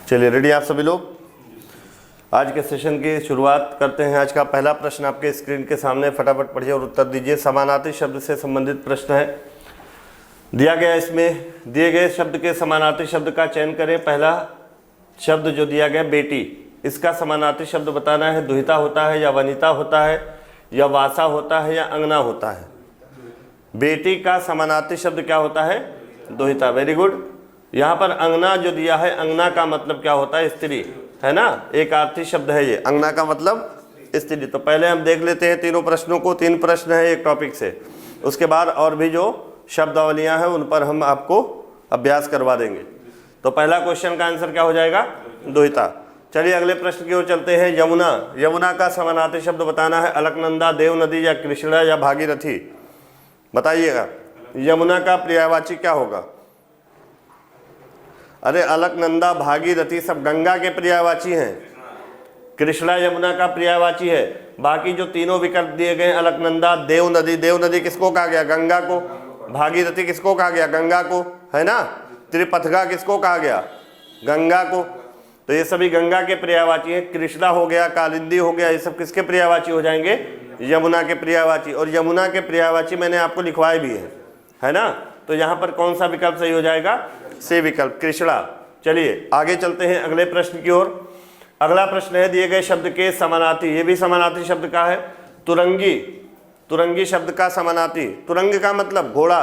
चलिए रेडी आप सभी लोग। आज के सेशन की शुरुआत करते हैं। आज का पहला प्रश्न आपके स्क्रीन के सामने, फटाफट पढ़िए और उत्तर दीजिए। समानार्थी शब्द से संबंधित प्रश्न है दिया गया। इसमें दिए गए शब्द के समानार्थी शब्द का चयन करें। पहला शब्द जो दिया गया बेटी, इसका समानार्थी शब्द बताना है। दुहिता होता है या वनिता होता है या वासा होता है या अंगना होता है। बेटी का समानार्थी शब्द क्या होता है? दुहिता। Very good. यहाँ पर अंगना जो दिया है, अंगना का मतलब क्या होता है? स्त्री, है ना। एक अर्थी शब्द है ये, अंगना का मतलब स्त्री। तो पहले हम देख लेते हैं तीनों प्रश्नों को। 3 प्रश्न है एक टॉपिक से, उसके बाद और भी जो शब्दावलियाँ हैं उन पर हम आपको अभ्यास करवा देंगे। तो पहला क्वेश्चन का आंसर क्या हो जाएगा? दुहिता। चलिए अगले प्रश्न की ओर चलते हैं। यमुना, यमुना का समानार्थी शब्द बताना है। अलकनंदा, देव नदी या कृष्णा या भागीरथी, बताइएगा। यमुना का पर्यायवाची क्या होगा? अरे अलकनंदा, भागीरथी सब गंगा के पर्यायवाची हैं। कृष्णा यमुना का पर्यायवाची है। बाकी जो तीनों विकल्प दिए गए, अलकनंदा, देव नदी, देव नदी किसको कहा गया? गंगा को। भागीरथी किसको कहा गया? गंगा को, है ना। त्रिपथगा किसको कहा गया? गंगा को। तो ये सभी गंगा के पर्यायवाची हैं। कृष्णा हो गया, कालिंदी हो गया, ये सब किसके पर्यायवाची हो जाएंगे? यमुना के पर्यायवाची। और यमुना के पर्यायवाची मैंने आपको लिखवाए भी है ना। तो यहाँ पर कौन सा विकल्प सही हो जाएगा? से विकल्प, कृष्णा। चलिए आगे चलते हैं अगले प्रश्न की ओर। अगला प्रश्न है दिए गए शब्द के समानार्थी, ये भी समानार्थी शब्द का है। तुरंगी, तुरंगी शब्द का समानार्थी। तुरंग का मतलब घोड़ा,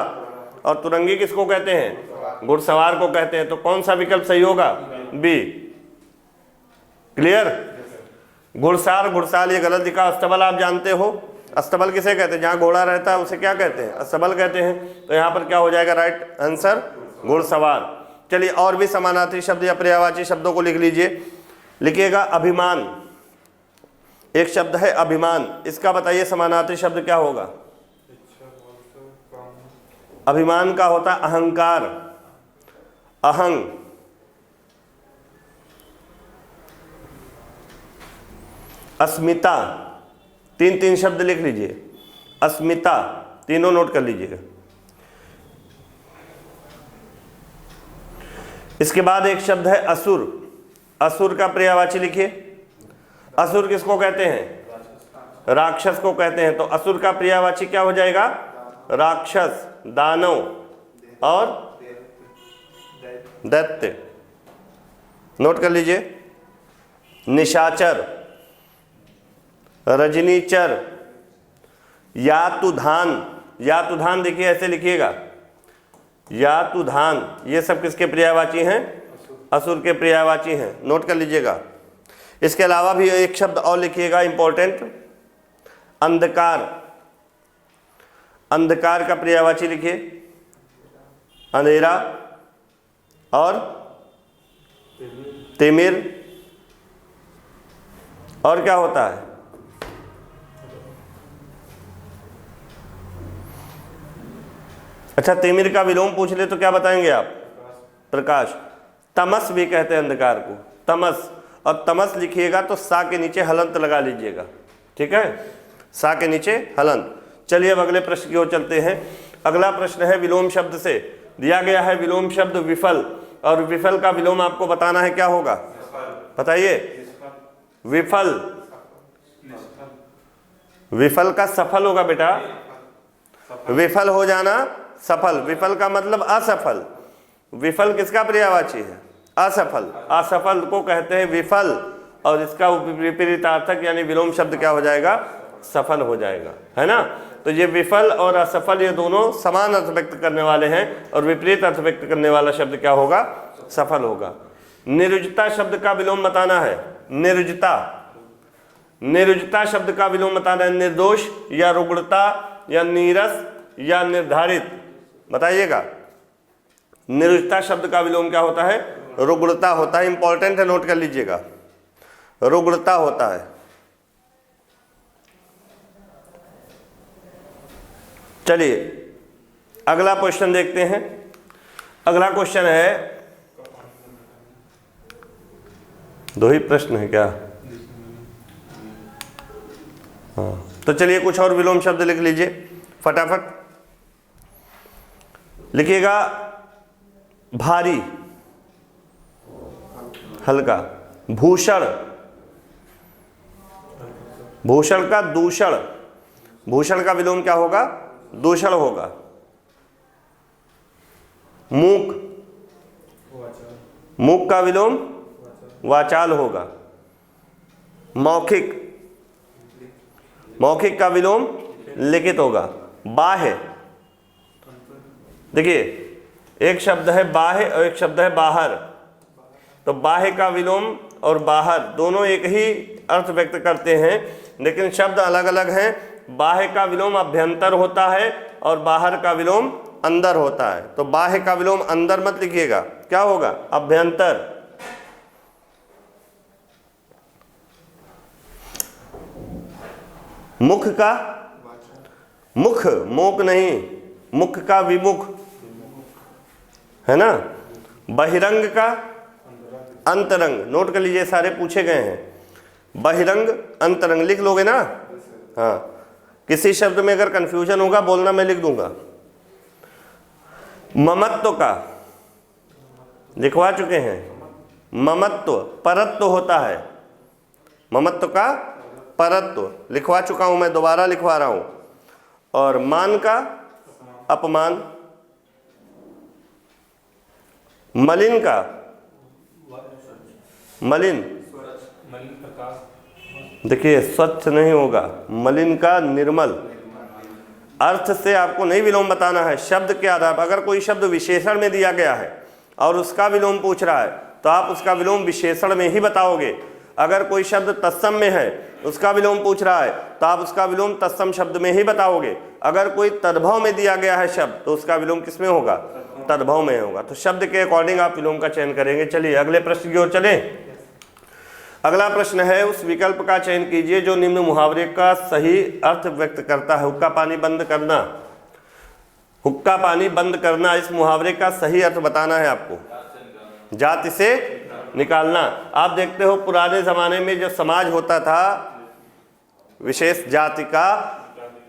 और तुरंगी किसको कहते हैं? घुड़सवार को कहते हैं। तो कौन सा विकल्प सही होगा? बी। क्लियर। घुड़सार, घुड़साल ये गलत लिखा। अस्तबल आप जानते हो, अस्तबल किसे कहते हैं? जहाँ घोड़ा रहता है उसे क्या कहते हैं? अस्तबल कहते हैं। तो यहाँ पर क्या हो जाएगा राइट आंसर? घुड़सवार। चलिए और भी समानार्थी शब्द या पर्यायवाची शब्दों को लिख लीजिए। लिखिएगा अभिमान, एक शब्द है अभिमान, इसका बताइए समानार्थी शब्द क्या होगा? अभिमान का होता अहंकार, अहंग। अस्मिता, 3 शब्द लिख लीजिए। अस्मिता, तीनों नोट कर लीजिएगा। इसके बाद एक शब्द है असुर, असुर का पर्यायवाची लिखिए। असुर किसको कहते हैं? राक्षस को कहते हैं। तो असुर का पर्यायवाची क्या हो जाएगा? राक्षस, दानव और दैत्य। नोट कर लीजिए। निशाचर, रजनीचर, यातुधान, यातुधान देखिए ऐसे लिखिएगा, यातुधान। ये सब किसके पर्यायवाची हैं? असुर के पर्यायवाची हैं। नोट कर लीजिएगा। इसके अलावा भी एक शब्द और लिखिएगा इंपॉर्टेंट, अंधकार। अंधकार का पर्यायवाची लिखिए, अंधेरा और तिमिर। और क्या होता है? अच्छा, तिमिर का विलोम पूछ ले तो क्या बताएंगे आप? प्रकाश। तमस भी कहते हैं अंधकार को, तमस। और तमस लिखिएगा तो सा के नीचे हलंत लगा लीजिएगा, ठीक है। सा के नीचे हलंत। चलिए अब अगले प्रश्न की ओर चलते हैं। अगला प्रश्न है विलोम शब्द से। दिया गया है विलोम शब्द विफल, और विफल का विलोम आपको बताना है। क्या होगा बताइए? विफल, विफल का सफल होगा बेटा। विफल हो जाना सफल, विफल का मतलब असफल। विफल किसका पर्यायवाची है? असफल। असफल को कहते हैं विफल, और इसका विपरीतार्थक यानी विलोम शब्द क्या हो जाएगा? सफल हो जाएगा, है ना। तो ये विफल और असफल ये दोनों समान अर्थ व्यक्त करने वाले हैं, और विपरीत अर्थ व्यक्त करने वाला शब्द क्या होगा? सफल होगा। निरुजता शब्द का विलोम बताना है। निरुजता, निरुजता शब्द का विलोम बताना है। निर्दोष या रुग्णता या नीरस या निर्धारित, बताइएगा। निरुजता शब्द का विलोम क्या होता है? रुग्णता होता है। इंपॉर्टेंट है, नोट कर लीजिएगा। रुग्णता होता है। चलिए अगला क्वेश्चन देखते हैं। अगला क्वेश्चन है, 2 ही प्रश्न है क्या? हाँ, तो चलिए कुछ और विलोम शब्द लिख लीजिए फटाफट। लिखिएगा भारी, हल्का। भूषण, भूषण का दूषण, भूषण का विलोम क्या होगा? दूषण होगा। मूक, मूक का विलोम वाचाल होगा। मौखिक, मौखिक का विलोम लिखित होगा। बाह्य, देखिए एक शब्द है बाह्य और एक शब्द है बाहर, तो बाह्य का विलोम और बाहर दोनों एक ही अर्थ व्यक्त करते हैं, लेकिन शब्द अलग अलग हैं। बाह्य का विलोम अभ्यंतर होता है और बाहर का विलोम अंदर होता है। तो बाह्य का विलोम अंदर मत लिखिएगा, क्या होगा? अभ्यंतर। मुख का, मुख, मोक नहीं, मुख का विमुख, है ना। बहिरंग का अंतरंग, नोट कर लीजिए, सारे पूछे गए हैं। बहिरंग अंतरंग लिख लोगे ना? हाँ, किसी शब्द में अगर कंफ्यूजन होगा बोलना, मैं लिख दूंगा। ममत्व का लिखवा चुके हैं, ममत्व परत्व होता है, ममत्व का परत्व लिखवा चुका हूं, मैं दोबारा लिखवा रहा हूं। और मान का अपमान, मलिन का मलिन, देखिए स्वच्छ नहीं होगा, मलिन का निर्मल। अर्थ से आपको नहीं विलोम बताना है, शब्द के आधार पर। अगर कोई शब्द विशेषण में दिया गया है और उसका विलोम पूछ रहा है तो आप उसका विलोम विशेषण में ही बताओगे। अगर कोई शब्द तत्सम में है, उसका विलोम पूछ रहा है तो आप उसका विलोम तत्सम शब्द में ही बताओगे। अगर कोई तद्भव में दिया गया है शब्द तो उसका विलोम किस में होगा? तद्भव में होगा। तो शब्द के अकॉर्डिंग आप विलोम का चयन करेंगे। चलिए अगले प्रश्न की ओर चलें। अगला प्रश्न है, उस विकल्प का चयन कीजिए जो निम्न मुहावरे का सही अर्थ व्यक्त करता है। हुक्का पानी बंद करना, हुक्का पानी बंद करना, इस मुहावरे का सही अर्थ बताना है आपको। जाति से निकालना। आप देखते हो पुराने जमाने में जो समाज होता था विशेष जाति का,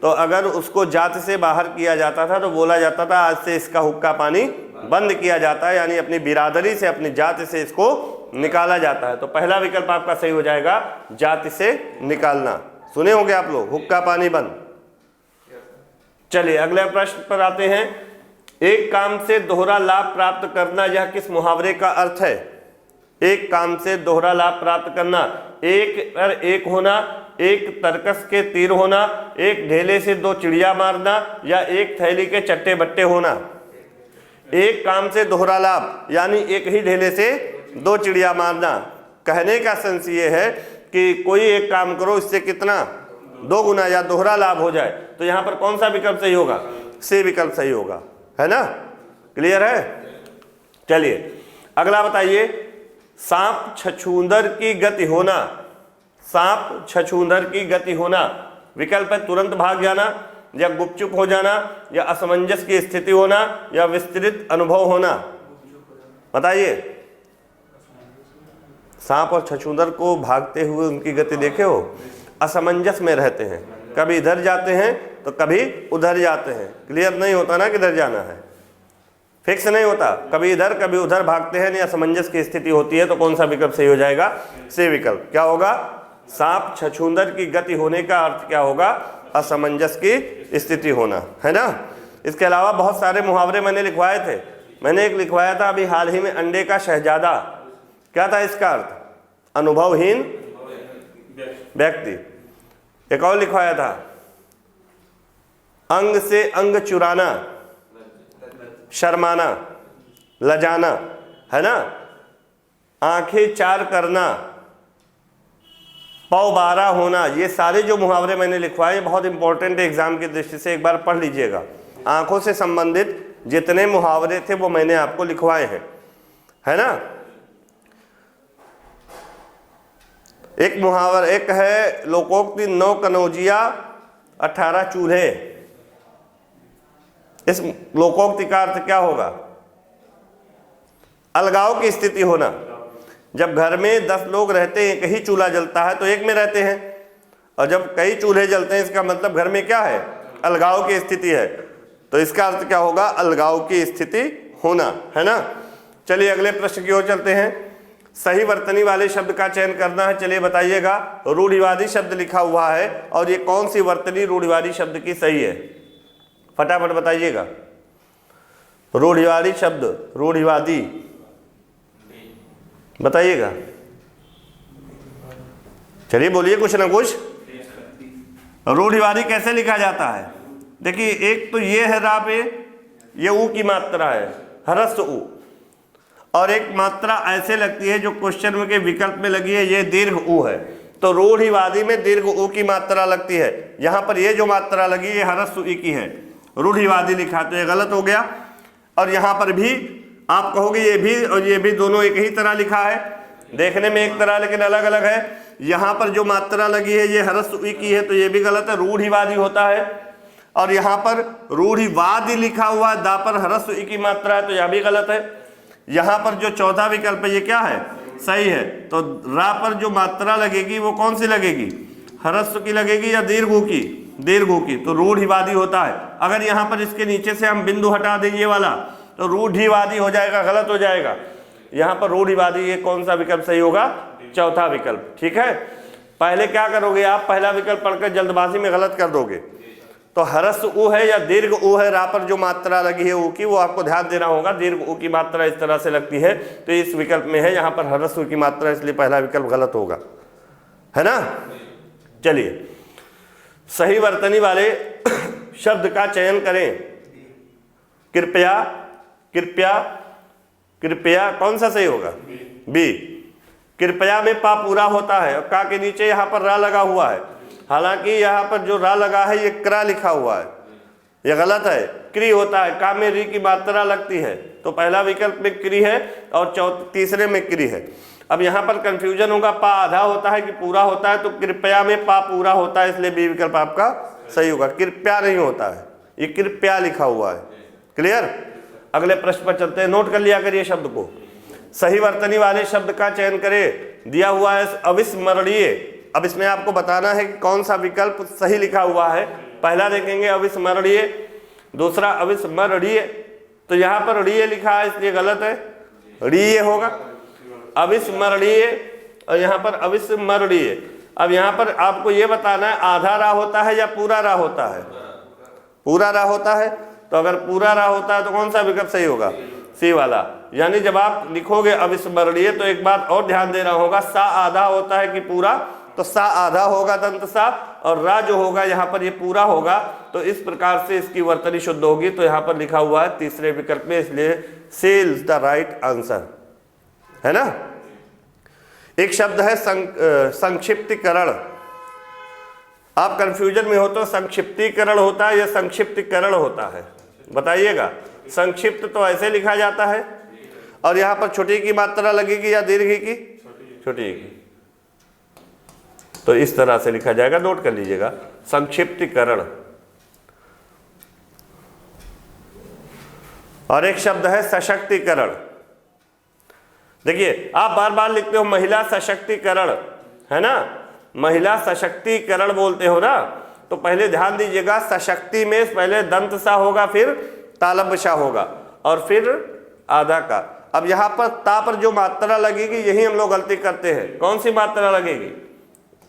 तो अगर उसको जाति से बाहर किया जाता था तो बोला जाता था आज से इसका हुक्का पानी बंद किया जाता है, यानी अपनी बिरादरी से, अपनी जाति से इसको निकाला जाता है। तो पहला विकल्प आपका सही हो जाएगा, जाति से निकालना। सुने होंगे आप लोग, हुक्का पानी बंद। चलिए अगले प्रश्न पर आते हैं। एक काम से दोहरा लाभ प्राप्त करना, यह किस मुहावरे का अर्थ है? एक काम से दोहरा लाभ प्राप्त करना, एक पर एक होना, एक तरकस के तीर होना, एक ढेले से दो चिड़िया मारना, या एक थैली के चट्टे बट्टे होना। एक काम से दोहरा लाभ यानी एक ही ढेले से दो चिड़िया मारना। कहने का सेंस ये है कि कोई एक काम करो, इससे कितना? दो गुना या दोहरा लाभ हो जाए। तो यहाँ पर कौन सा विकल्प सही होगा? सी विकल्प सही होगा, है ना। क्लियर है? चलिए अगला बताइए। सांप छछूंदर की गति होना, सांप छछूंदर की गति होना। विकल्प है तुरंत भाग जाना, या गुपचुप हो जाना, या असमंजस की स्थिति होना, या विस्तृत अनुभव होना। बताइए। सांप और छछूंदर को भागते हुए उनकी गति देखे हो? असमंजस में रहते हैं, कभी इधर जाते हैं तो कभी उधर जाते हैं। क्लियर नहीं होता ना किधर जाना है, फिक्स नहीं होता, कभी इधर कभी उधर भागते हैं, नहीं असमंजस की स्थिति होती है। तो कौन सा विकल्प सही हो जाएगा? सी विकल्प। क्या होगा? सांप छछूंदर की गति होने का अर्थ क्या होगा? असमंजस की स्थिति होना, है ना। इसके अलावा बहुत सारे मुहावरे मैंने लिखवाए थे। मैंने एक लिखवाया था अभी हाल ही में, अंडे का शहजादा। क्या था इसका अर्थ? अनुभवहीन व्यक्ति। एक और लिखवाया था, अंग से अंग चुराना, शर्माना, लजाना, है ना। आंखें चार करना, पौ बारह होना। ये सारे जो मुहावरे मैंने लिखवाए बहुत इंपॉर्टेंट है एग्जाम की दृष्टि से, एक बार पढ़ लीजिएगा। आंखों से संबंधित जितने मुहावरे थे वो मैंने आपको लिखवाए हैं, है ना। एक मुहावरा, एक है लोकोक्ति 9 कनौजिया 18 चूल्हे। इस लोकोक्ति का अर्थ क्या होगा? अलगाव की स्थिति होना। जब घर में 10 लोग रहते हैं, एक ही चूल्हा जलता है तो एक में रहते हैं, और जब कई चूल्हे जलते हैं इसका मतलब घर में क्या है? अलगाव की स्थिति है। तो इसका अर्थ क्या होगा? अलगाव की स्थिति होना, है ना। चलिए अगले प्रश्न की ओर चलते हैं। सही वर्तनी वाले शब्द का चयन करना है। चलिए बताइएगा, रूढ़िवादी शब्द लिखा हुआ है और ये कौन सी वर्तनी रूढ़िवादी शब्द की सही है, फटाफट बताइएगा। रूढ़िवादी शब्द, रूढ़िवादी बताइएगा, चलिए बोलिए कुछ ना कुछ। रूढ़िवादी कैसे लिखा जाता है? देखिए, एक तो ये है रा पे, ये ऊ की मात्रा है, ह्रस्व ऊ, और एक मात्रा ऐसे लगती है जो क्वेश्चन में के विकल्प में लगी है, ये दीर्घ ऊ है। तो रूढ़िवादी में दीर्घ ऊ की मात्रा लगती है, यहाँ पर ये जो मात्रा लगी ये ह्रस्व ई की है, रूढ़िवादी लिखा, तो ये गलत हो गया। और यहाँ पर भी आप कहोगे ये भी और ये भी दोनों एक ही तरह लिखा है, देखने में एक तरह लेकिन अलग अलग है। यहाँ पर जो मात्रा लगी है ये ह्रस्व ई की है, तो ये भी गलत है, रूढ़िवादी होता है। और यहाँ पर रूढ़िवादी लिखा हुआ है, दा पर ह्रस्व ई की मात्रा है, तो यह भी गलत है। यहाँ पर जो चौथा विकल्प है ये क्या है, सही है। तो रा पर जो मात्रा लगेगी वो कौन सी लगेगी, ह्रस्व की लगेगी या दीर्घ ऊ की, दीर्घ ऊ की, तो रूढ़िवादी होता है। अगर यहाँ पर इसके नीचे से हम बिंदु हटा दें ये वाला, तो रूढ़िवादी हो जाएगा, गलत हो जाएगा। यहाँ पर रूढ़िवादी, ये कौन सा विकल्प सही होगा, चौथा विकल्प, ठीक है। पहले क्या करोगे आप, पहला विकल्प पढ़कर जल्दबाजी में गलत कर दोगे। तो ह्रस्व ऊ है या दीर्घ ऊ है, रा पर जो मात्रा लगी है ऊ की, वो आपको ध्यान देना होगा। दीर्घ ऊ की मात्रा इस तरह से लगती है, तो इस विकल्प में है, यहाँ पर ह्रस्व की मात्रा, इसलिए पहला विकल्प गलत होगा, है ना। चलिए, सही वर्तनी वाले शब्द का चयन करें। कृपया, कृपया, कृपया, कौन सा सही होगा, बी। कृपया में पा पूरा होता है और का के नीचे यहाँ पर रा लगा हुआ है, हालांकि यहाँ पर जो रा लगा है ये क्रा लिखा हुआ है, ये गलत है, क्री होता है। का में री की मात्रा लगती है, तो पहला विकल्प में क्री है और तीसरे में क्री है। अब यहाँ पर कंफ्यूजन होगा, पा आधा होता है कि पूरा होता है, तो कृपया में पा पूरा होता है, इसलिए बी विकल्प आपका सही होगा। कृपया नहीं होता है, ये कृपया लिखा हुआ है। क्लियर? अगले प्रश्न पर चलते हैं, नोट कर लिया करिए शब्द को। सही वर्तनी वाले शब्द का चयन करें। दिया हुआ है अविस्मरणीय। अब इसमें आपको बताना है कि कौन सा विकल्प सही लिखा हुआ है। पहला देखेंगे अविस्मरणीय, दूसरा अविस्मरणीय, तो यहाँ पर रीय लिखा है इसलिए गलत है, रीय होगा, अविस्मरणीय, और यहाँ पर अविस्मरणीय। अब यहाँ पर आपको ये बताना है आधा रा होता है या पूरा रा होता है, पूरा रा होता है। तो अगर पूरा रा होता है तो कौन सा विकल्प सही होगा, सी वाला। यानी जब आप लिखोगे अविस्मरणीय तो एक बात और ध्यान देना होगा, सा आधा होता है कि पूरा, तो सा आधा होगा दंत सा, और रा जो होगा यहाँ पर ये पूरा होगा, तो इस प्रकार से इसकी वर्तनी शुद्ध होगी। तो यहाँ पर लिखा हुआ है तीसरे विकल्प में, इसलिए सी इज द राइट आंसर, है ना। एक शब्द है संक्षिप्तीकरण। आप कंफ्यूजन में हो तो संक्षिप्तीकरण होता है या संक्षिप्तीकरण होता है, बताइएगा। संक्षिप्त तो ऐसे लिखा जाता है, और यहाँ पर छोटी की मात्रा लगेगी या दीर्घ की, छोटी की, तो इस तरह से लिखा जाएगा, नोट कर लीजिएगा, संक्षिप्तीकरण। और एक शब्द है सशक्तिकरण। देखिए आप बार बार लिखते हो महिला सशक्तिकरण, है ना, महिला सशक्तिकरण बोलते हो ना, तो पहले ध्यान दीजिएगा सशक्ति में पहले दंत सा होगा, फिर तालब्य सा होगा, और फिर आधा का। अब यहाँ पर ता पर जो मात्रा लगेगी यही हम लोग गलती करते हैं। कौन सी मात्रा लगेगी,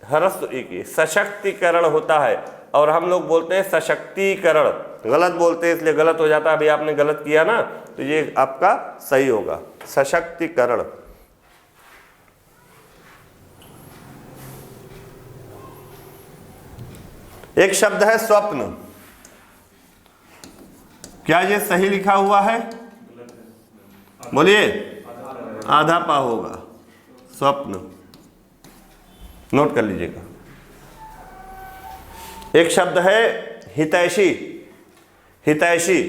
ह्रस्व ई की, सशक्तिकरण होता है, और हम लोग बोलते हैं सशक्तिकरण, गलत बोलते हैं इसलिए गलत हो जाता है। अभी आपने गलत किया ना, तो ये आपका सही होगा, सशक्तिकरण। एक शब्द है स्वप्न। क्या ये सही लिखा हुआ है, बोलिए, आधा पा होगा, स्वप्न, नोट कर लीजिएगा। एक शब्द है हितैषी। हितैषी,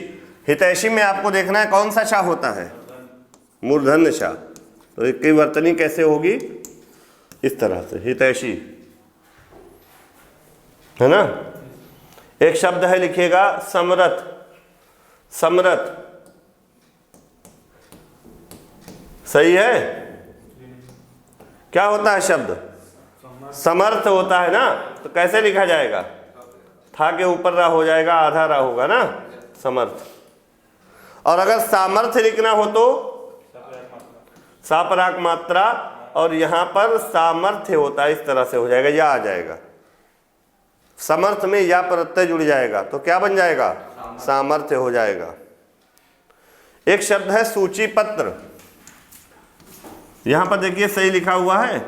हितैषी में आपको देखना है कौन सा शा होता है, मूर्धन्य शा, तो इसकी वर्तनी कैसे होगी, इस तरह से, हितैषी, है ना। एक शब्द है, लिखिएगा समरथ। समरथ सही है। क्या होता है शब्द, समर्थ होता है ना, तो कैसे लिखा जाएगा, था के ऊपर रा हो जाएगा, आधा रा होगा ना, समर्थ। और अगर सामर्थ्य लिखना हो तो सापराक मात्रा, और यहां पर सामर्थ्य होता है, इस तरह से हो जाएगा, या आ जाएगा। समर्थ में या प्रत्यय जुड़ जाएगा तो क्या बन जाएगा? सामर्थ्य हो जाएगा। एक शब्द है सूची पत्र, यहां पर देखिए सही लिखा हुआ है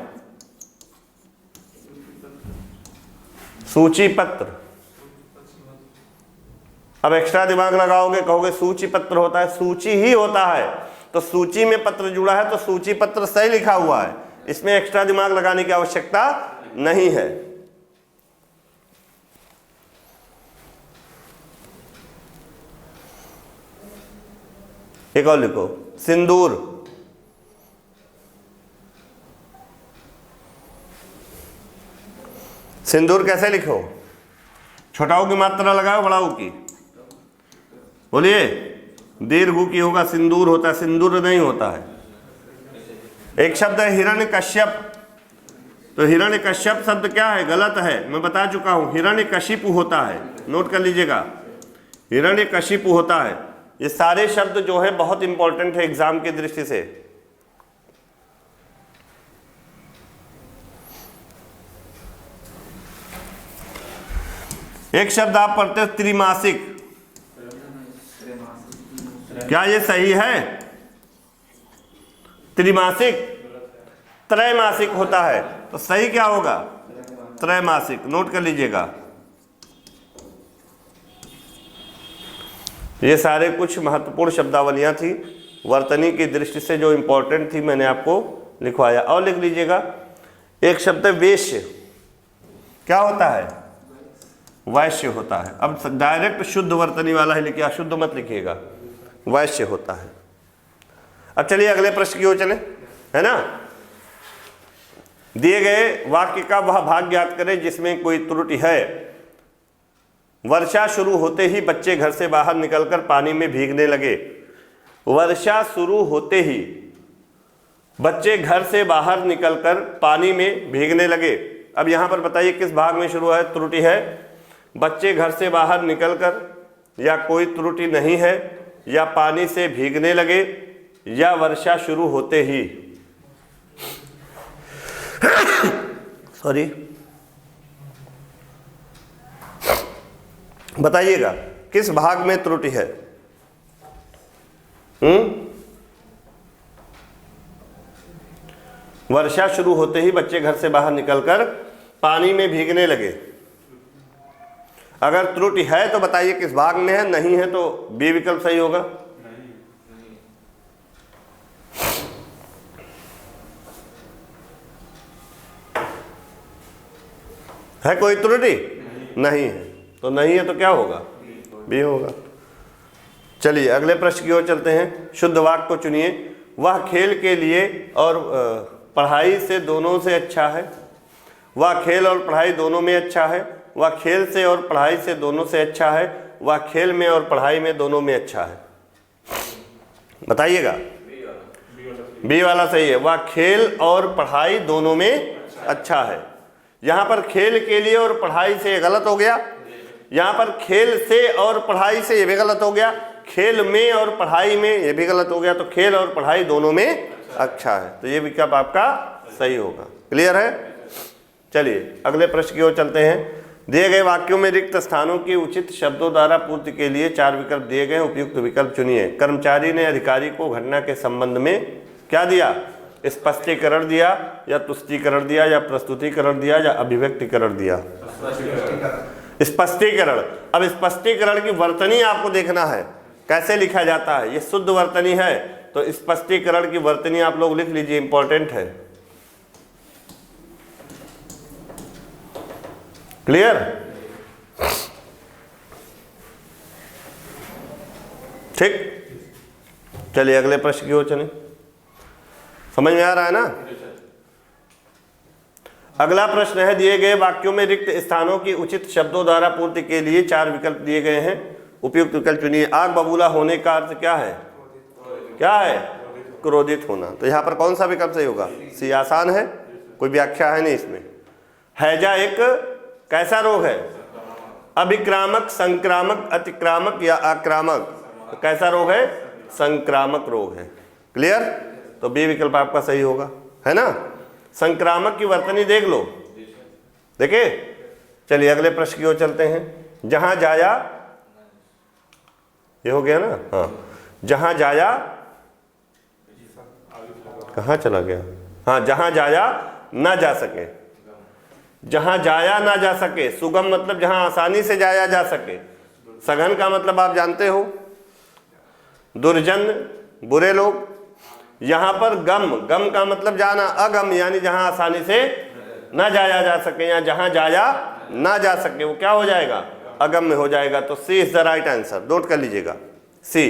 सूची पत्र। अब एक्स्ट्रा दिमाग लगाओगे, कहोगे सूची पत्र होता है, सूची ही होता है, तो सूची में पत्र जुड़ा है तो सूची पत्र सही लिखा हुआ है, इसमें एक्स्ट्रा दिमाग लगाने की आवश्यकता नहीं है। एक और लिखो सिंदूर। सिंदूर कैसे लिखो? छोटाऊ की मात्रा लगाओ बड़ाऊ की, बोलिए। दीर्घ की होगा, सिंदूर होता है, सिंदूर नहीं होता है। एक शब्द है हिरण्यकश्यप, तो हिरण्यकश्यप शब्द क्या है? गलत है, मैं बता चुका हूं, हिरण्यकशिपु होता है, नोट कर लीजिएगा, हिरण्यकशिपु होता है। ये सारे शब्द जो है बहुत इंपॉर्टेंट है एग्जाम की दृष्टि से। एक शब्द आप पढ़ते हो त्रिमासिक, क्या ये सही है? त्रिमासिक, त्रैमासिक होता है, तो सही क्या होगा? त्रैमासिक, नोट कर लीजिएगा। ये सारे कुछ महत्वपूर्ण शब्दावलियां थी, वर्तनी की दृष्टि से जो इंपॉर्टेंट थी मैंने आपको लिखवाया। और लिख लीजिएगा, एक शब्द है वेश्य, क्या होता है? वैश्य होता है। अब डायरेक्ट शुद्ध वर्तनी वाला ही लिखिए, अशुद्ध मत लिखिएगा, वैश्य होता है। अब चलिए अगले प्रश्न की ओर चले, है ना। दिए गए वाक्य का वह भाग ज्ञात करें जिसमें कोई त्रुटि है। वर्षा शुरू होते ही बच्चे घर से बाहर निकलकर पानी में भीगने लगे। वर्षा शुरू होते ही बच्चे घर से बाहर निकलकर पानी में भीगने लगे। अब यहां पर बताइए किस भाग में शुरू है, त्रुटि है? बच्चे घर से बाहर निकलकर, या कोई त्रुटि नहीं है, या पानी से भीगने लगे, या वर्षा शुरू होते ही। सॉरी, बताइएगा किस भाग में त्रुटि है? वर्षा शुरू होते ही बच्चे घर से बाहर निकलकर पानी में भीगने लगे। अगर त्रुटि है तो बताइए किस भाग में है, नहीं है तो बी विकल्प सही होगा। है कोई त्रुटि? नहीं है, तो नहीं है तो क्या होगा? बी होगा। चलिए अगले प्रश्न की ओर चलते हैं। शुद्ध वाक्य को चुनिए। वह खेल के लिए और पढ़ाई से दोनों से अच्छा है। वह खेल और पढ़ाई दोनों में अच्छा है। वह खेल से और पढ़ाई से दोनों से अच्छा है। वह खेल में और पढ़ाई में दोनों में अच्छा है। बताइएगा। बी वाला सही है। वह खेल और पढ़ाई दोनों में अच्छा है। यहां पर खेल के लिए और पढ़ाई से गलत हो गया। यहां पर खेल से और पढ़ाई से ये भी गलत हो गया। खेल में और पढ़ाई में ये भी गलत हो गया। तो खेल और पढ़ाई दोनों में अच्छा है, तो ये विकल्प आपका सही होगा। क्लियर है? चलिए अगले प्रश्न की ओर चलते हैं। दिए गए वाक्यों में रिक्त स्थानों की उचित शब्दों द्वारा पूर्ति के लिए 4 विकल्प दिए गए। उपयुक्त विकल्प चुनिए। कर्मचारी ने अधिकारी को घटना के संबंध में क्या दिया? स्पष्टीकरण दिया, या तुष्टीकरण दिया, या प्रस्तुतिकरण दिया, या अभिव्यक्तिकरण दिया? स्पष्टीकरण। अब स्पष्टीकरण की वर्तनी आपको देखना है कैसे लिखा जाता है। ये शुद्ध वर्तनी है, तो स्पष्टीकरण की वर्तनी आप लोग लिख लीजिए, इंपॉर्टेंट है। क्लियर? ठीक, चलिए अगले प्रश्न की ओर चलें। समझ में आ रहा है ना? अगला प्रश्न है, दिए गए वाक्यों में रिक्त स्थानों की उचित शब्दों द्वारा पूर्ति के लिए 4 विकल्प दिए गए हैं। उपयुक्त विकल्प चुनिए। आग बबूला होने का अर्थ क्या है? क्या है? क्रोधित होना। तो यहाँ पर कौन सा विकल्प सही होगा? सी आसान है, कोई व्याख्या है नहीं इसमें। हैजा एक कैसा रोग है? अभिक्रामक, संक्रामक, अतिक्रामक या आक्रामक? तो कैसा रोग है? संक्रामक रोग है। क्लियर? तो तो बी विकल्प आपका सही होगा, है ना। संक्रामक की वर्तनी देख लो, देखे। चलिए अगले प्रश्न की ओर चलते हैं। जहां जाया, ये हो गया ना, हाँ। जहां जाया, कहाँ चला गया, हाँ। जहां जाया ना जा सके, जहां जाया ना जा सके, सुगम मतलब जहां आसानी से जाया जा सके, सघन का मतलब आप जानते हो, दुर्जन बुरे लोग। यहां पर गम, गम का मतलब जाना, अगम यानी जहां आसानी से ना जाया जा सके, या जहां जाया ना जा सके, वो क्या हो जाएगा, अगम्य हो जाएगा। तो C is the right answer, note कर लीजिएगा सी।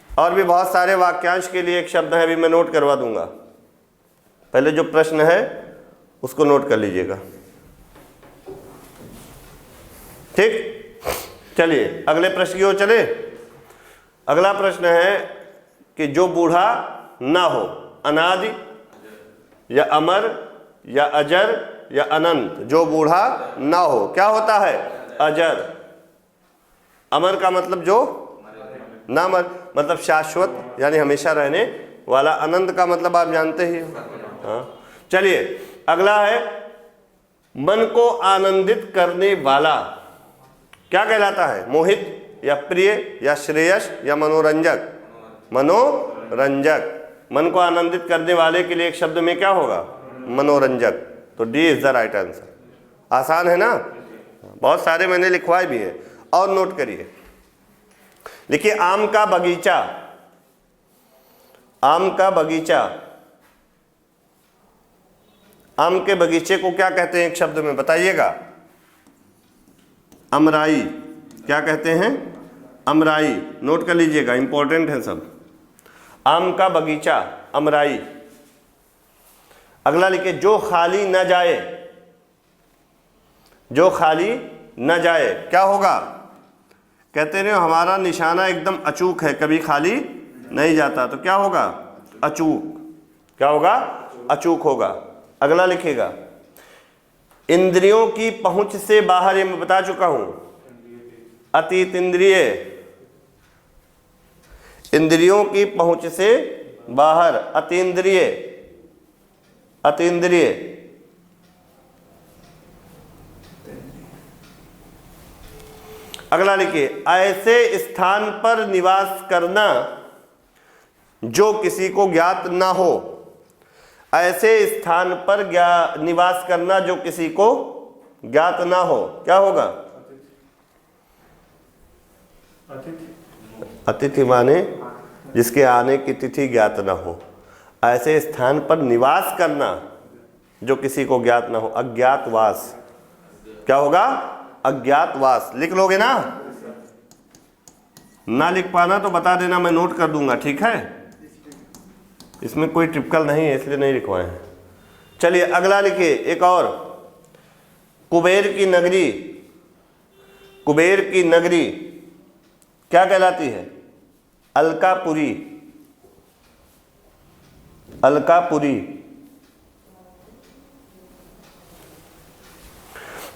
और भी बहुत सारे वाक्यांश के लिए एक शब्द है, अभी मैं नोट करवा दूंगा, पहले जो प्रश्न है उसको नोट कर लीजिएगा, ठीक। चलिए अगले प्रश्न की ओर चले। अगला प्रश्न है कि जो बूढ़ा ना हो, अनादि या अमर या अजर या अनंत, जो बूढ़ा ना हो क्या होता है, अजर। अमर का मतलब जो ना मर, मतलब शाश्वत यानी हमेशा रहने वाला। अनंत का मतलब आप जानते ही हो, हाँ। चलिए अगला है, मन को आनंदित करने वाला क्या कहलाता है, मोहित या प्रिय या श्रेयस या मनोरंजक, मनोरंजक। मन को आनंदित करने वाले के लिए एक शब्द में क्या होगा, मनोरंजक। तो D is the right answer. आसान है ना, बहुत सारे मैंने लिखवाए भी हैं। और नोट करिए, लिखिए आम का बगीचा, आम का बगीचा। आम के बगीचे को क्या कहते हैं, एक शब्द में बताइएगा। अमराई, क्या कहते हैं, अमराई। नोट कर लीजिएगा, इंपॉर्टेंट है सब। आम का बगीचा, अमराई। अगला लिखिए, जो खाली न जाए, जो खाली न जाए क्या होगा, कहते रहे हमारा निशाना एकदम अचूक है, कभी खाली नहीं जाता, तो क्या होगा, अचूक। क्या होगा, अचूक होगा। अगला लिखिएगा, इंद्रियों की पहुंच से बाहर, ये मैं बता चुका हूं, अतीत इंद्रिय, इंद्रियों की पहुंच से बाहर, अतीन्द्रिय, अतीन्द्रिय। अगला लिखिए, ऐसे स्थान पर निवास करना जो किसी को ज्ञात ना हो, ऐसे स्थान पर निवास करना जो किसी को ज्ञात ना हो, क्या होगा, अतिथि माने जिसके आने की तिथि ज्ञात ना हो। ऐसे स्थान पर निवास करना जो किसी को ज्ञात ना हो, अज्ञातवास। क्या होगा, अज्ञातवास। लिख लोगे ना, ना लिख पाना तो बता देना, मैं नोट कर दूंगा, ठीक है। इसमें कोई टिपिकल नहीं है इसलिए नहीं लिखवाए हैं। चलिए अगला लिखिए, एक और, कुबेर की नगरी, कुबेर की नगरी क्या कहलाती है, अलकापुरी, अलकापुरी।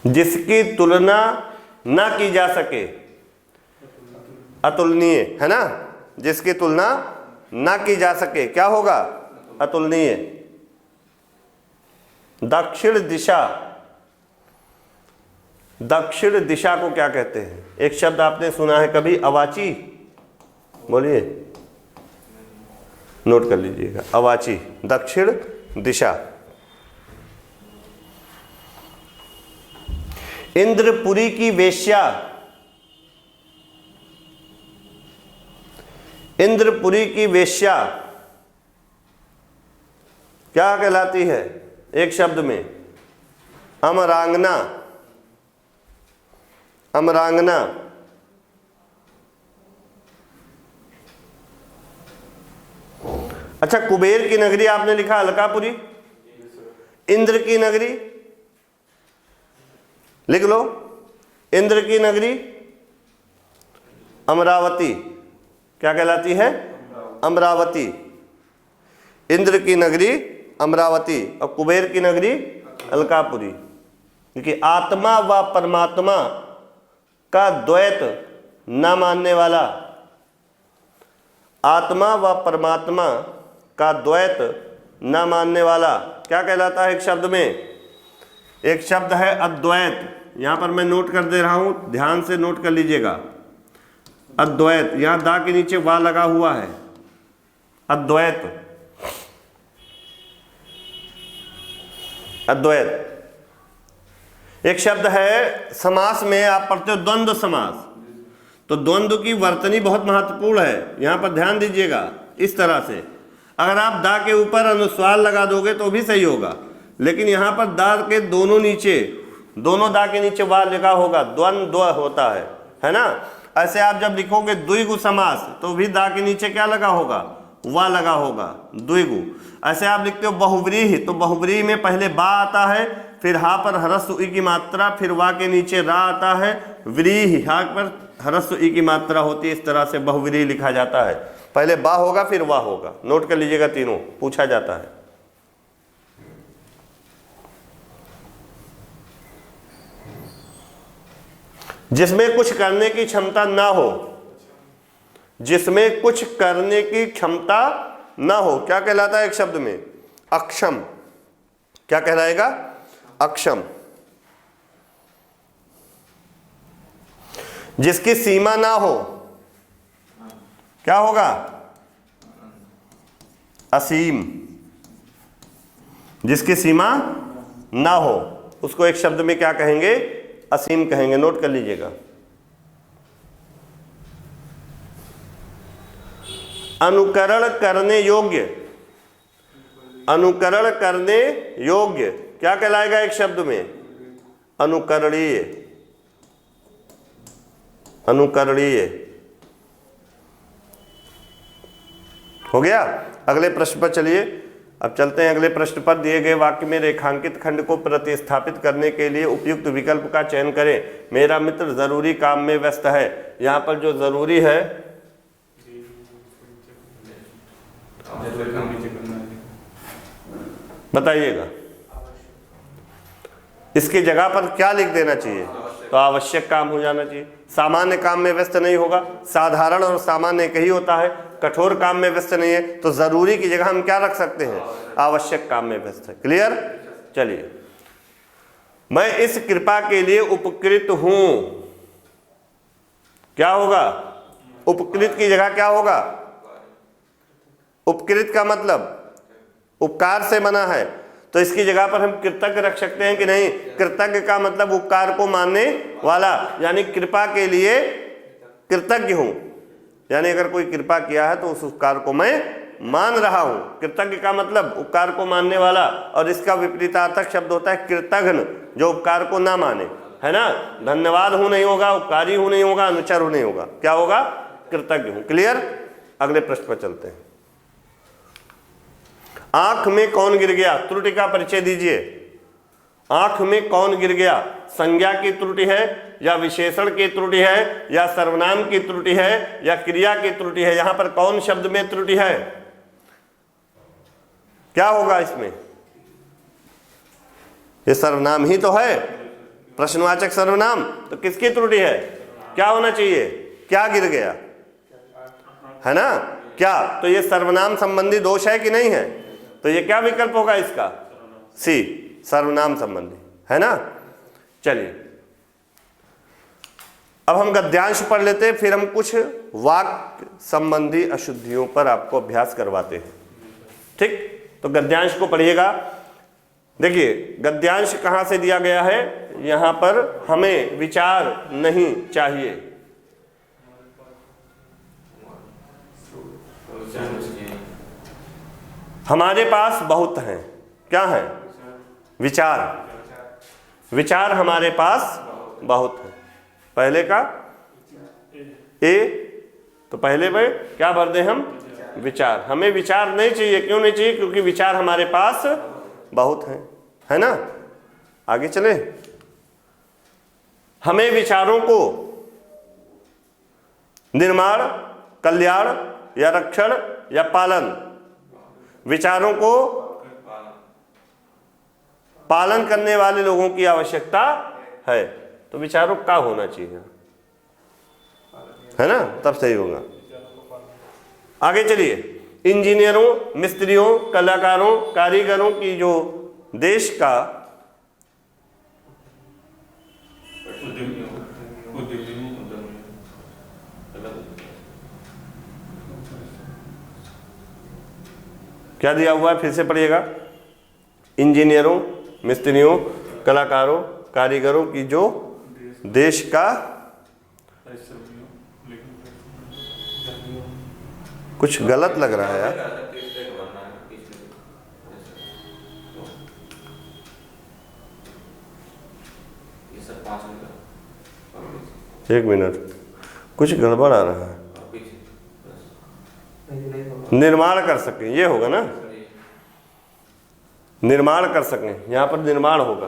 जिसकी तुलना ना की जा सके, अतुलनीय, है ना। जिसकी तुलना ना की जा सके क्या होगा, अतुलनीय। दक्षिण दिशा, दक्षिण दिशा को क्या कहते हैं, एक शब्द आपने सुना है कभी, अवाची, बोलिए, नोट कर लीजिएगा, अवाची, दक्षिण दिशा। इंद्रपुरी की वेश्या, इंद्रपुरी की वेश्या क्या कहलाती है, एक शब्द में, अमरांगना, अमरांगना। अच्छा, कुबेर की नगरी आपने लिखा अलकापुरी, इंद्र की नगरी लिख लो, इंद्र की नगरी अमरावती, क्या कहलाती है, अमरावती। इंद्र की नगरी अमरावती और कुबेर की नगरी अलकापुरी। देखिए, आत्मा व परमात्मा का द्वैत न मानने वाला, आत्मा व परमात्मा का द्वैत न मानने वाला क्या कहलाता है? एक शब्द में एक शब्द है अद्वैत, यहां पर मैं नोट कर दे रहा हूं, ध्यान से नोट कर लीजिएगा। अद्वैत, यहां दा के नीचे वा लगा हुआ है, अद्वैत, अद्वैत। एक शब्द है समास में आप पढ़ते हो द्वंद्व समास, तो द्वंद्व की वर्तनी बहुत महत्वपूर्ण है, यहां पर ध्यान दीजिएगा। इस तरह से अगर आप दा के ऊपर अनुस्वार लगा दोगे तो भी सही होगा, लेकिन यहां पर दा के दोनों नीचे, दोनों दा के नीचे वा लगा होगा, द्वंद्व होता है ना। ऐसे आप जब लिखोगे द्विगु समास तो भी दा के नीचे क्या लगा होगा? वा लगा होगा, द्विगु। ऐसे आप लिखते हो बहुव्रीहि, तो बहुव्रीहि में पहले बा आता है, फिर हा पर ह्रस्व ई की मात्रा, फिर वा के नीचे रा आता है, व्रीहि, हा पर ह्रस्व ई की मात्रा होती है। इस तरह से बहुव्रीहि लिखा जाता है, पहले बा होगा फिर वा होगा। नोट कर लीजिएगा, तीनों पूछा जाता है। जिसमें कुछ करने की क्षमता ना हो, जिसमें कुछ करने की क्षमता ना हो, क्या कहलाता है? एक शब्द में अक्षम। क्या कहलाएगा? अक्षम। जिसकी सीमा ना हो, क्या होगा? असीम। जिसकी सीमा ना हो उसको एक शब्द में क्या कहेंगे? असीम कहेंगे। नोट कर लीजिएगा। अनुकरण करने योग्य, अनुकरण करने योग्य क्या कहलाएगा? एक शब्द में अनुकरणीय, अनुकरणीय। हो गया? अगले प्रश्न पर चलिए। अब चलते हैं अगले प्रश्न पर। दिए गए वाक्य में रेखांकित खंड को प्रतिस्थापित करने के लिए उपयुक्त विकल्प का चयन करें। मेरा मित्र जरूरी काम में व्यस्त है। यहाँ पर जो जरूरी है बताइएगा, इसकी जगह पर क्या लिख देना चाहिए? तो आवश्यक काम हो जाना चाहिए। सामान्य काम में व्यस्त नहीं होगा, साधारण और सामान्य एक ही होता है। कठोर काम में व्यस्त नहीं है, तो जरूरी की जगह हम क्या रख सकते हैं? आवश्यक काम में व्यस्त है। क्लियर? चलिए, मैं इस कृपा के लिए उपकृत हूं, क्या होगा? उपकृत की जगह क्या होगा? उपकृत का मतलब उपकार से बना है, तो इसकी जगह पर हम कृतज्ञ रख सकते हैं कि नहीं? कृतज्ञ का मतलब उपकार को मानने वाला, यानी कृपा के लिए कृतज्ञ हूं, यानी अगर कोई कृपा किया है तो उस उपकार को मैं मान रहा हूं। कृतज्ञ का मतलब उपकार को मानने वाला, और इसका विपरीतार्थक शब्द होता है कृतघ्न, जो उपकार को ना माने, है ना। धन्यवाद हूं नहीं होगा, उपकारी हूं नहीं होगा, अनुचर हूं नहीं होगा, क्या होगा? कृतज्ञ हूं। क्लियर? अगले प्रश्न पर चलते हैं। आंख में कौन गिर गया? त्रुटि का परिचय दीजिए। आंख में कौन गिर गया? संज्ञा की त्रुटि है, या विशेषण की त्रुटि है, या सर्वनाम की त्रुटि है, या क्रिया की त्रुटि है? यहां पर कौन शब्द में त्रुटि है? क्या होगा इसमें? ये सर्वनाम ही तो है, प्रश्नवाचक सर्वनाम। तो किसकी त्रुटि है? क्या होना चाहिए? क्या गिर गया, है ना? क्या? तो ये सर्वनाम संबंधी दोष है कि नहीं है? तो ये क्या विकल्प होगा इसका? सी, सर्वनाम संबंधी, है ना। चलिए, अब हम गद्यांश पढ़ लेते हैं, फिर हम कुछ वाक्य संबंधी अशुद्धियों पर आपको अभ्यास करवाते हैं। ठीक? तो गद्यांश को पढ़िएगा। देखिए, गद्यांश कहां से दिया गया है? यहां पर हमें विचार नहीं चाहिए। हमारे पास बहुत हैं, क्या है? विचार। विचार हमारे पास बहुत है। पहले का ए, तो पहले में क्या भर दें हम? विचार। हमें विचार नहीं चाहिए। क्यों नहीं चाहिए? क्योंकि विचार हमारे पास बहुत हैं, है ना। आगे चले। हमें विचारों को निर्माण, कल्याण या रक्षण या पालन, विचारों को पालन करने वाले लोगों की आवश्यकता है। तो विचारों का होना चाहिए, है ना, तब सही होगा। आगे चलिए। इंजीनियरों, मिस्त्रियों, कलाकारों, कारीगरों की जो देश का क्या दिया हुआ है, फिर से पढ़िएगा। इंजीनियरों, मिस्त्रियों, कलाकारों, कारीगरों की जो देश का कुछ गलत लग रहा है यार। एक मिनट, कुछ गड़बड़ आ रहा है। निर्माण कर सकें, ये होगा ना, निर्माण कर सकें, यहाँ पर निर्माण होगा।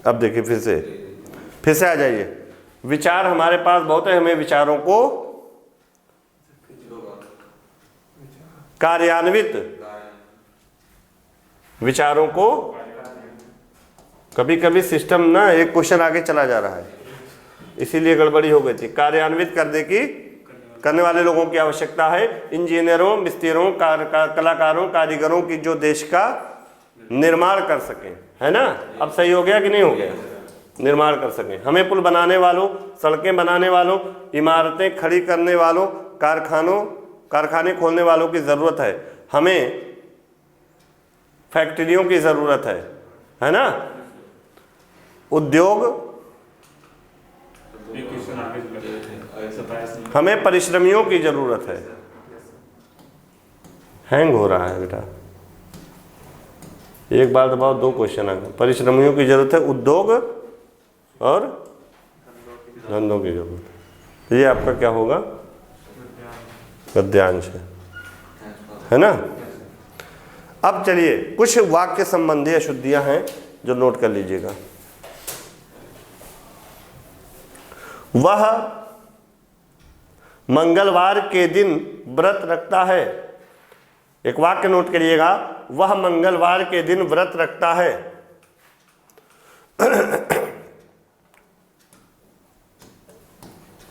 अब देखिए फिर से आ जाइए। विचार हमारे पास बहुत है, हमें विचारों को कार्यान्वित, विचारों को, कभी कभी सिस्टम ना एक क्वेश्चन आगे चला जा रहा है इसीलिए गड़बड़ी हो गई थी। कार्यान्वित करने वाले लोगों की आवश्यकता है। इंजीनियरों, मिस्त्रियों, कलाकारों, कारीगरों की जो देश का निर्माण कर सकें, है ना। अब सही हो गया कि नहीं हो गया? निर्माण कर सकें। हमें पुल बनाने वालों, सड़कें बनाने वालों, इमारतें खड़ी करने वालों, कारखाने खोलने वालों की ज़रूरत है। हमें फैक्ट्रियों की ज़रूरत है ना। उद्योग, हमें परिश्रमियों की ज़रूरत है। हैंग हो रहा है बेटा, एक बार दबाओ, दो क्वेश्चन आ गए। परिश्रमियों की ज़रूरत है, उद्योग और धंधों की जरूरत। ये आपका क्या होगा? गद्यांश है ना। अब चलिए कुछ वाक्य संबंधी अशुद्धियां हैं जो नोट कर लीजिएगा। वह मंगलवार के दिन व्रत रखता है। एक वाक्य नोट करिएगा, वह मंगलवार के दिन व्रत रखता है।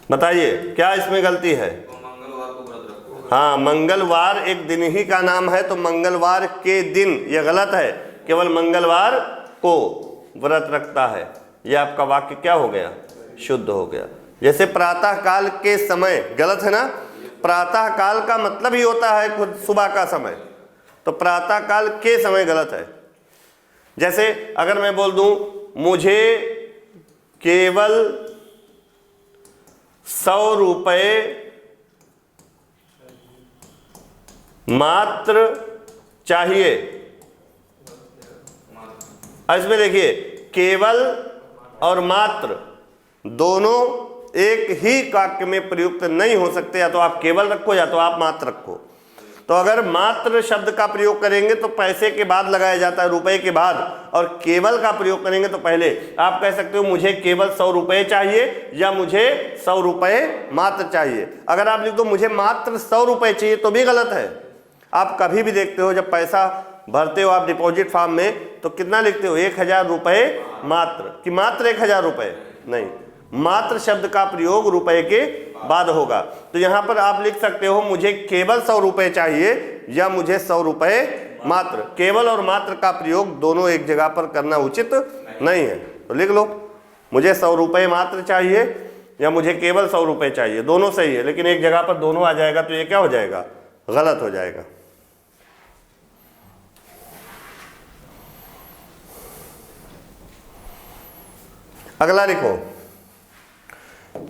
बताइए क्या इसमें गलती है? मंगलवार को व्रत रखो। हाँ, मंगलवार एक दिन ही का नाम है, तो मंगलवार के दिन ये गलत है। केवल मंगलवार को व्रत रखता है। ये आपका वाक्य क्या हो गया? शुद्ध हो गया। जैसे प्रातः काल के समय, गलत है ना। प्रातः काल का मतलब ही होता है खुद सुबह का समय, तो प्रातः काल के समय गलत है। जैसे अगर मैं बोल दूं मुझे केवल 100 रुपये मात्र चाहिए, इसमें देखिए केवल और मात्र दोनों एक ही वाक्य में प्रयुक्त नहीं हो सकते। या तो आप केवल रखो या तो आप मात्र रखो। तो अगर मात्र शब्द का प्रयोग करेंगे तो पैसे के बाद लगाया जाता है, रुपए के बाद, और केवल का प्रयोग करेंगे तो पहले। आप कह सकते हो मुझे केवल 100 रुपये चाहिए या मुझे 100 रुपये मात्र चाहिए। अगर आप लिख दो मुझे मात्र 100 रुपये चाहिए तो भी गलत है। आप कभी भी देखते हो जब पैसा भरते हो आप डिपॉजिट फॉर्म में, तो कितना लिखते हो? 1000 रुपये मात्र, कि मात्र 1000 रुपये? नहीं, मात्र शब्द का प्रयोग रुपए के बाद होगा। तो यहाँ पर आप लिख सकते हो मुझे केवल 100 रुपये चाहिए या मुझे 100 रुपये मात्र। केवल और मात्र का प्रयोग दोनों एक जगह पर करना उचित नहीं है। तो लिख लो मुझे 100 रुपये मात्र चाहिए या मुझे केवल 100 रुपये चाहिए, दोनों सही है। लेकिन एक जगह पर दोनों आ जाएगा तो ये क्या हो जाएगा? गलत हो जाएगा। अगला लिखो,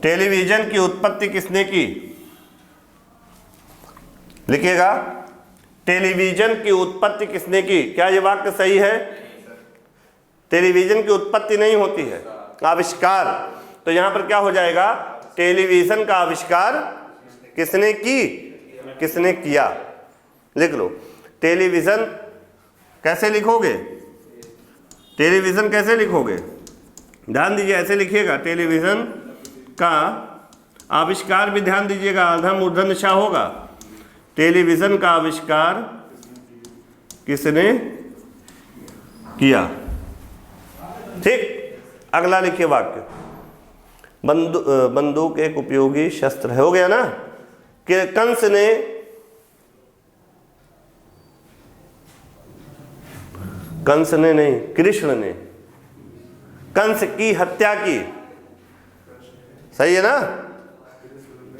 टेलीविजन की उत्पत्ति किसने की? लिखिएगा, टेलीविजन की उत्पत्ति किसने की? क्या ये वाक्य सही है? टेलीविजन की उत्पत्ति नहीं होती है, आविष्कार। तो यहां पर क्या हो जाएगा? टेलीविजन का आविष्कार किसने की? किसने किया? लिख लो। टेलीविजन कैसे लिखोगे? टेलीविजन कैसे लिखोगे? ध्यान दीजिए, ऐसे लिखिएगा, टेलीविजन का आविष्कार भी ध्यान दीजिएगा, अधम ऊर्ध्व दिशा होगा। टेलीविजन का आविष्कार किसने किया? ठीक। अगला लिखिए वाक्य, बंदूक एक उपयोगी शस्त्र है, हो गया ना। कि कंस ने नहीं, कृष्ण ने कंस की हत्या की, सही है ना।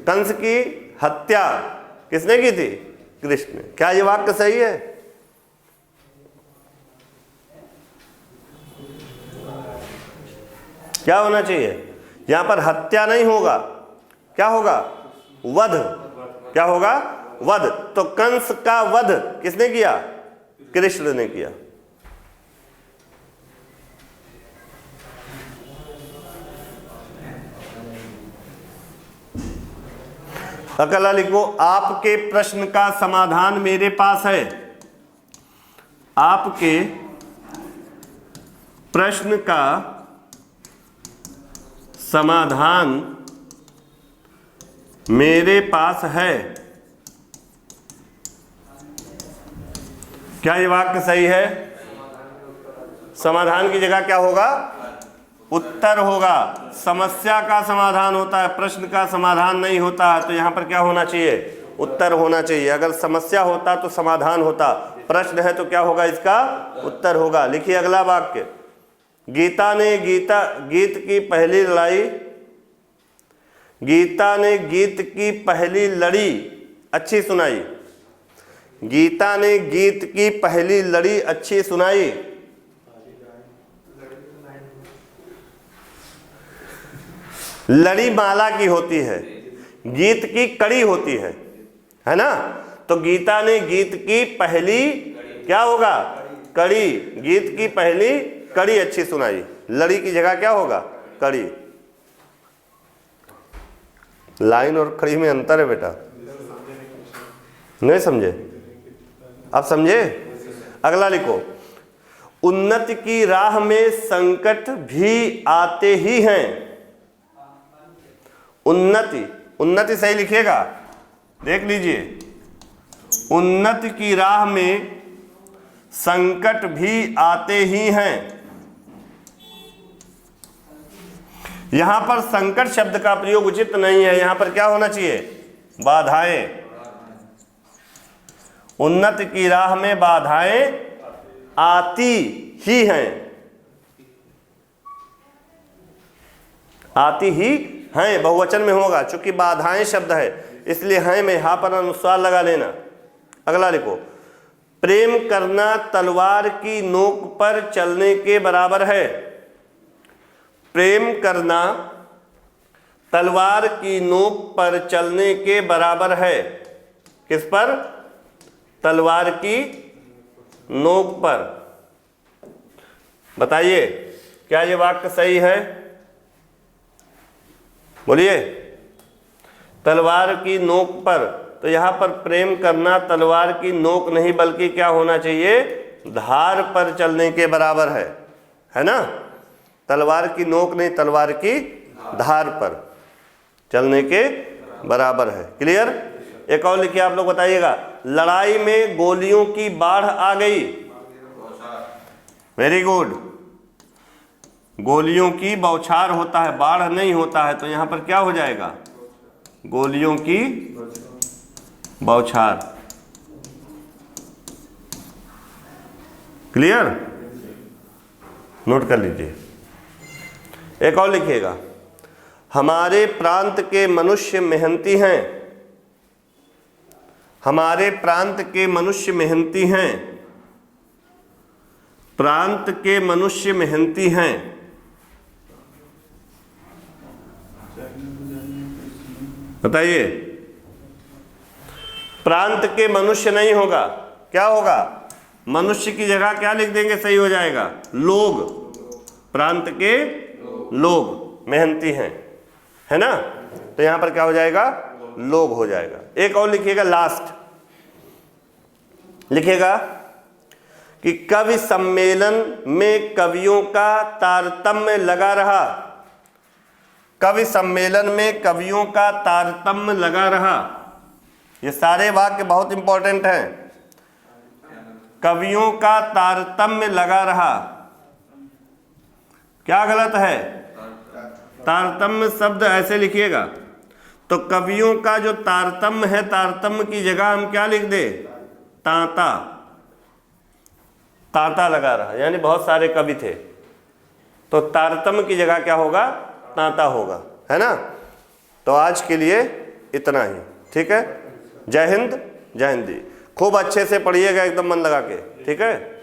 कंस की हत्या किसने की थी? कृष्ण ने। क्या ये वाक्य सही है? क्या होना चाहिए? यहां पर हत्या नहीं होगा, क्या होगा? वध। क्या होगा? वध। तो कंस का वध किसने किया? कृष्ण ने किया। अगला लिखो, आपके प्रश्न का समाधान मेरे पास है। आपके प्रश्न का समाधान मेरे पास है। क्या ये वाक्य सही है? समाधान की जगह क्या होगा? उत्तर होगा। समस्या का समाधान होता है, प्रश्न का समाधान नहीं होता है। तो यहां पर क्या होना चाहिए? उत्तर होना चाहिए। अगर समस्या होता तो समाधान होता, प्रश्न है तो क्या होगा? इसका उत्तर होगा। लिखिए अगला वाक्य, गीता ने गीत की पहली लड़ाई, गीता ने गीत की पहली लड़ी अच्छी सुनाई। गीता ने गीत की पहली लड़ी अच्छी सुनाई। लड़ी माला की होती है, गीत की कड़ी होती है ना। तो गीता ने गीत की पहली क्या होगा? कड़ी। गीत की पहली कड़ी अच्छी सुनाई। लड़ी की जगह क्या होगा? कड़ी। लाइन और खड़ी में अंतर है बेटा, नहीं समझे? आप समझे? अगला लिखो, उन्नति की राह में संकट भी आते ही हैं। उन्नति सही लिखिएगा, देख लीजिए। उन्नति की राह में संकट भी आते ही हैं। यहां पर संकट शब्द का प्रयोग उचित नहीं है, यहां पर क्या होना चाहिए? बाधाएं। उन्नति की राह में बाधाएं आती ही हैं, आती ही हैं बहुवचन में होगा, चूंकि बाधाएं शब्द है इसलिए हैं में यहां पर अनुस्वार लगा लेना। अगला लिखो, प्रेम करना तलवार की नोक पर चलने के बराबर है। प्रेम करना तलवार की नोक पर चलने के बराबर है। किस पर? तलवार की नोक पर। बताइए क्या ये वाक्य सही है? बोलिए। तलवार की नोक पर, तो यहां पर प्रेम करना तलवार की नोक नहीं बल्कि क्या होना चाहिए? धार पर चलने के बराबर है ना। तलवार की नोक नहीं, तलवार की धार पर चलने के बराबर है। क्लियर? एक और लिखिए, आप लोग बताइएगा, लड़ाई में गोलियों की बाढ़ आ गई। Very good. गोलियों की बौछार होता है, बाढ़ नहीं होता है, तो यहां पर क्या हो जाएगा? गोलियों की बौछार। क्लियर? नोट कर लीजिए। एक और लिखिएगा, हमारे प्रांत के मनुष्य मेहनती हैं। हमारे प्रांत के मनुष्य मेहनती हैं। प्रांत के मनुष्य मेहनती हैं। बताइए। प्रांत के मनुष्य नहीं होगा, क्या होगा? मनुष्य की जगह क्या लिख देंगे? सही हो जाएगा, लोग। प्रांत के लोग मेहनती हैं, है ना। तो यहां पर क्या हो जाएगा? लोग हो जाएगा। एक और लिखिएगा, लास्ट लिखिएगा कि कवि सम्मेलन में कवियों का तारतम्य लगा रहा। कवि सम्मेलन में कवियों का तारतम्य लगा रहा। ये सारे वाक्य बहुत इंपॉर्टेंट हैं। कवियों का तारतम्य लगा रहा, क्या गलत है? तारतम्य शब्द ऐसे लिखिएगा, तो कवियों का जो तारतम्य है, तारतम्य की जगह हम क्या लिख दे, तांता। तांता लगा रहा, यानी बहुत सारे कवि थे, तो तारतम्य की जगह क्या होगा, तांता होगा, है ना। तो आज के लिए इतना ही, ठीक है। जय हिंद, जय हिंद जी। खूब अच्छे से पढ़िएगा, एकदम मन लगा के, ठीक है।